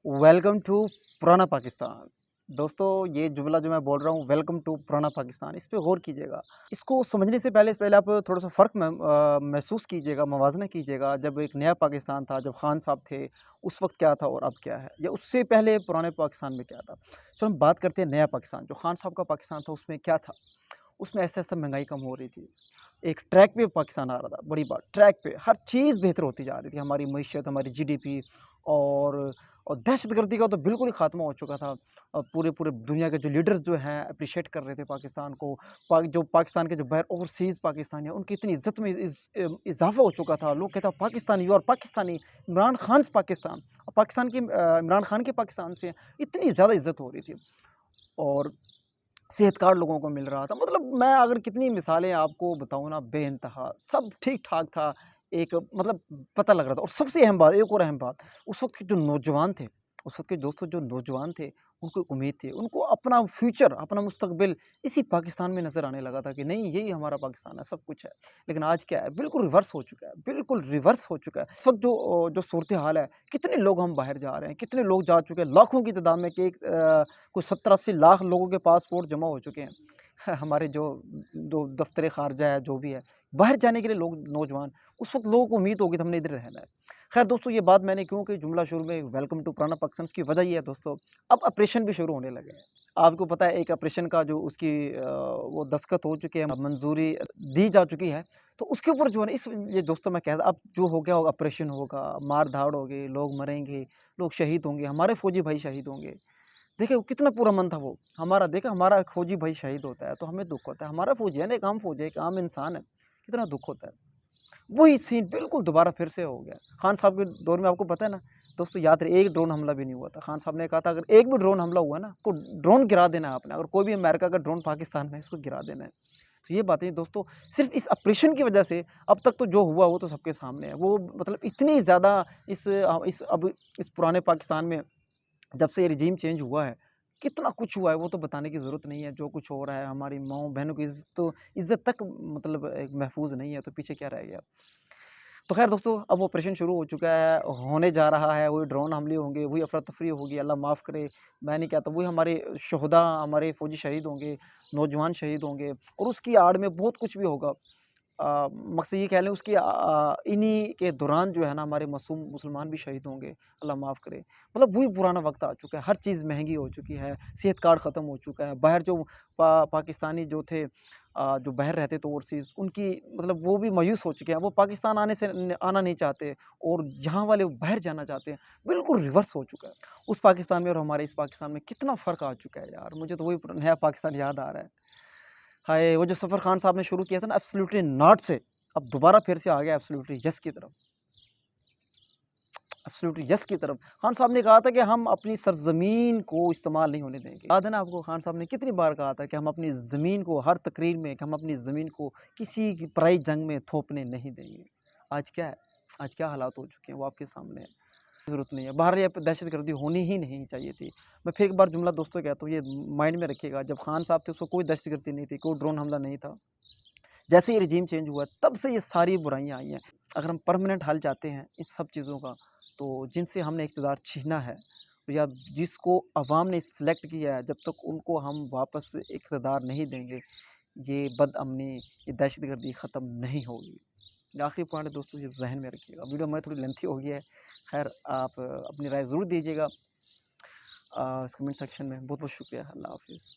Welcome to पुराना पाकिस्तान। दोस्तों, ये जुमला जो मैं बोल रहा हूँ, वेलकम टू पुराना पाकिस्तान, इस पे गौर कीजिएगा। इसको समझने से पहले आप थोड़ा-सा फ़र्क महसूस कीजिएगा, मवाज़ना कीजिएगा। जब एक नया पाकिस्तान था, जब खान साहब थे, उस वक़्त क्या था और अब क्या है? या उससे पहले पुराने पाकिस्तान में क्या था? चलो हम बात करते हैं नया पाकिस्तान, जो खान साहब का पाकिस्तान था, उसमें क्या था? उसमें ऐसे-ऐसे महँगाई कम हो रही थी। एक ट्रैक पे पाकिस्तान आ रहा था, बड़ी बात, ट्रैक पे हर चीज़ बेहतर होती जा रही थी। हमारी मईशत, हमारी जीडीपी और दहशतगर्दी का तो बिल्कुल ही ख़ात्मा हो चुका था। पूरे-पूरे दुनिया के जो लीडर्स जो हैं एप्रिशिएट कर रहे थे पाकिस्तान को। जो पाकिस्तान के जो बाहर ओवरसीज़ पाकिस्तानी हैं, उनकी इतनी इज़्ज़त में इज़ाफ़ा हो चुका था। लोग कहते हैं पाकिस्तानी, यू आर पाकिस्तानी, इमरान खान्स पाकिस्तान। पाकिस्तान की इमरान खान के पाकिस्तान से इतनी ज़्यादा इज़्ज़त हो रही थी। और सेहत कार्ड लोगों को मिल रहा था। मतलब मैं अगर कितनी मिसालें आपको बताऊँ ना, बेइंतहा सब ठीक-ठाक था। एक मतलब पता लग रहा था। और सबसे अहम बात, एक और अहम बात, उस वक़्त के जो नौजवान थे, उस वक़्त के दोस्तों जो नौजवान थे, उनको एक उम्मीद थी। उनको अपना फ्यूचर, अपना मुस्तकबिल इसी पाकिस्तान में नज़र आने लगा था कि नहीं, यही हमारा पाकिस्तान है, सब कुछ है। लेकिन आज क्या है, बिल्कुल रिवर्स हो चुका है, बिल्कुल रिवर्स हो चुका है। इस वक़्त जो सूरत-ए-हाल है, कितने लोग हम बाहर जा रहे हैं, कितने लोग जा चुके हैं, लाखों की तादाद में कि कुछ 70-80 लाख लोगों के पासपोर्ट जमा हो चुके हैं। हमारे जो जो दफ़्तर ख़ारजा है, जो भी है, बाहर जाने के लिए लोग नौजवान, उस वक़्त लोगों को उम्मीद होगी तो हमने इधर रहना है। ख़ैर दोस्तों, ये बात मैंने क्यों कही जुमला शुरू में, वेलकम टू पुराना पाकिस्तान, उसकी वजह ये है दोस्तों, अब ऑपरेशन भी शुरू होने लगे हैं। आपको पता है, एक ऑपरेशन का जो उसकी वो दस्तखत हो चुके हैं, मंज़ूरी दी जा चुकी है। तो उसके ऊपर जो है ना, इस ये दोस्तों मैं कह रहा, अब जो हो गया होगा, ऑपरेशन होगा, मार-धाड़ होगी, लोग मरेंगे, लोग शहीद होंगे, हमारे फ़ौजी भाई शहीद होंगे। देखिए, वो कितना पूरा मन था वो। हमारा देखा, हमारा एक फ़ौजी भाई शहीद होता है, तो हमें दुःख होता है। हमारा फ़ौजी है ना, एक आम फ़ौजी है, एक आम इंसान है, कितना दुःख होता है। वही सीन बिल्कुल दोबारा फिर से हो गया। खान साहब के दौर में आपको पता है ना, दोस्तों याद रहे, एक ड्रोन हमला भी नहीं हुआ था। खान साहब ने कहा था, अगर एक भी ड्रोन हमला हुआ ना, तो ड्रोन गिरा देना है आपने। अगर कोई भी अमेरिका का ड्रोन पाकिस्तान में है, इसको गिरा देना है। तो ये बातें दोस्तों, सिर्फ़ इस ऑपरेशन की वजह से अब तक तो जो हुआ वो तो सबके सामने है। वो मतलब इतनी ज़्यादा इस पुराने पाकिस्तान में जब से ये रिजीम चेंज हुआ है, कितना कुछ हुआ है वो तो बताने की ज़रूरत नहीं है। जो कुछ हो रहा है, हमारी माँओं-बहनों की इज़्ज़त तक मतलब एक महफ़ूज़ नहीं है, तो पीछे क्या रह गया? तो ख़ैर दोस्तों, अब ऑपरेशन शुरू हो चुका है, होने जा रहा है, वही ड्रोन हमले होंगे, वही अफ़रा-तफ़री होगी, अल्लाह माफ़ करे, मैं नहीं कहता, वही हमारे शुहदा, हमारे फ़ौजी शहीद होंगे, नौजवान शहीद होंगे और उसकी आड़ में बहुत कुछ भी होगा। मकसद ये कह लें, इन्हीं के दौरान जो है ना, हमारे मासूम मुसलमान भी शहीद होंगे, अल्लाह माफ़ करे। मतलब वही पुराना वक़्त आ चुका है, हर चीज़ महँगी हो चुकी है, सेहत कार्ड ख़त्म हो चुका है, बाहर जो पाकिस्तानी जो थे, जो बाहर रहते थे ओवरसीज़, उनकी मतलब वो भी मायूस हो चुके हैं, वो पाकिस्तान आना नहीं चाहते और यहाँ वाले बाहर जाना चाहते हैं, बिल्कुल रिवर्स हो चुका है। उस पाकिस्तान में और हमारे इस पाकिस्तान में कितना फ़र्क आ चुका है यार, मुझे तो वही नया पाकिस्तान याद आ रहा है। हाय! वो जो सफ़र खान साहब ने शुरू किया था ना एब्सोल्यूटली नॉट से, अब दोबारा फिर से आ गया एब्सोल्यूटली येस की तरफ, एब्सोल्यूटली येस की तरफ। खान साहब ने कहा था कि हम अपनी सरज़मीन को इस्तेमाल नहीं होने देंगे। याद है ना आपको, खान साहब ने कितनी बार कहा था कि हम अपनी ज़मीन को, हर तकरीर में, कि हम अपनी ज़मीन को किसी की पराई जंग में थोपने नहीं देंगे। आज क्या है? आज क्या हालात हो चुके हैं, वो आपके सामने है। ज़रूरत नहीं है, बाहर ये दहशतगर्दी होनी ही नहीं चाहिए थी। मैं फिर एक बार जुमला दोस्तों कहता हूँ, ये माइंड में रखिएगा, जब खान साहब थे उसको कोई दहशतगर्दी नहीं थी, कोई ड्रोन हमला नहीं था। जैसे ही रिजीम चेंज हुआ, तब से ये सारी बुराइयाँ आई हैं। अगर हम परमानेंट हल चाहते हैं इस सब चीज़ों का, तो जिनसे हमने इक़्तिदार छीना है या जिसको अवाम ने सेलेक्ट किया है, जब तक उनको हम वापस इक़्तिदार नहीं देंगे, ये बदअमनी, ये दहशतगर्दी ख़त्म नहीं होगी। आखिरी पॉइंट दोस्तों, ये ज़हन में रखिएगा। वीडियो हमारी थोड़ी लेंथी हो गई है। ख़ैर, आप अपनी राय ज़रूर दीजिएगा इस कमेंट सेक्शन में। बहुत-बहुत शुक्रिया। अल्लाह हाफ़िज़।